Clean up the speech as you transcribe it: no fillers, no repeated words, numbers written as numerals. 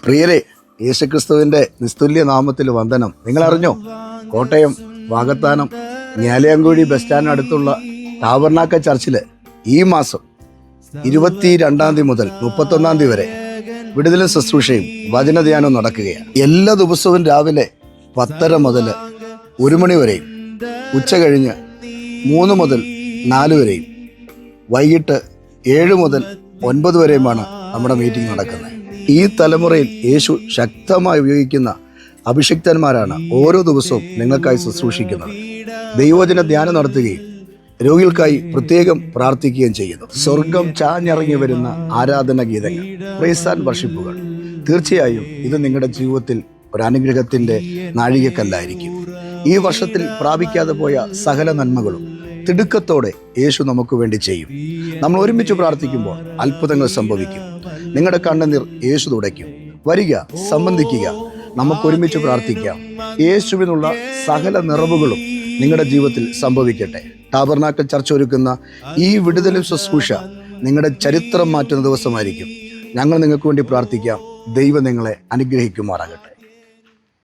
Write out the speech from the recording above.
പ്രിയരെ, യേശുക്രിസ്തുവിന്റെ നിസ്തുല്യ നാമത്തിൽ വന്ദനം. നിങ്ങൾ അറിഞ്ഞോ? കോട്ടയം വാകത്താനം ഞാലിയാങ്കുഴി ബസ് സ്റ്റാൻഡിന് അടുത്തുള്ള ടാബർനാക്കൽ ചർച്ചില് ഈ മാസം 22 തീയതി മുതൽ 31 തീയതി വരെ വിടുതലും ശുശ്രൂഷയും വചനധ്യാനവും നടക്കുകയാണ്. എല്ലാ ദിവസവും രാവിലെ 10:30 മുതൽ 1 മണി വരെയും, ഉച്ച കഴിഞ്ഞ് 3 മുതൽ 4 വരെയും, വൈകിട്ട് 7 മുതൽ 9 വരെയുമാണ് നമ്മുടെ മീറ്റിംഗ് നടക്കുന്നത്. ഈ തലമുറയിൽ യേശു ശക്തമായി ഉപയോഗിക്കുന്ന അഭിഷിക്തന്മാരാണ് ഓരോ ദിവസവും നിങ്ങൾക്കായി ശുശ്രൂഷിക്കുന്നത്. ദൈവവചന ധ്യാനം നടത്തുകയും രോഗികൾക്കായി പ്രത്യേകം പ്രാർത്ഥിക്കുകയും ചെയ്യുന്നു. സ്വർഗം ചാഞ്ഞിറങ്ങി വരുന്ന ആരാധന ഗീതങ്ങൾ, പ്രൈസ് ആൻഡ് വർഷിപ്പുകൾ. തീർച്ചയായും ഇത് നിങ്ങളുടെ ജീവിതത്തിൽ ഒരു അനുഗ്രഹത്തിന്റെ നാഴികക്കല്ലായിരിക്കും. ഈ വർഷത്തിൽ പ്രാപിക്കാതെ പോയ സകല നന്മകളും തിടുക്കത്തോടെ യേശു നമുക്ക് വേണ്ടി ചെയ്യും. നമ്മൾ ഒരുമിച്ച് പ്രാർത്ഥിക്കുമ്പോൾ അത്ഭുതങ്ങൾ സംഭവിക്കും. നിങ്ങളുടെ കണ്ണുനീർ യേശു തുടയ്ക്കും. വരിക, സംബന്ധിക്കുക, നമുക്ക് ഒരുമിച്ച് പ്രാർത്ഥിക്കാം. യേശുവിനുള്ള സകല നിറവുകളും നിങ്ങളുടെ ജീവിതത്തിൽ സംഭവിക്കട്ടെ. ടാബർനാക്കൽ ചർച്ച ഒരുക്കുന്ന ഈ വിടുതലും ശുശ്രൂഷ നിങ്ങളുടെ ചരിത്രം മാറ്റുന്ന ദിവസമായിരിക്കും. ഞങ്ങൾ നിങ്ങൾക്ക് വേണ്ടി പ്രാർത്ഥിക്കാം. ദൈവം നിങ്ങളെ അനുഗ്രഹിക്കുമാറാകട്ടെ.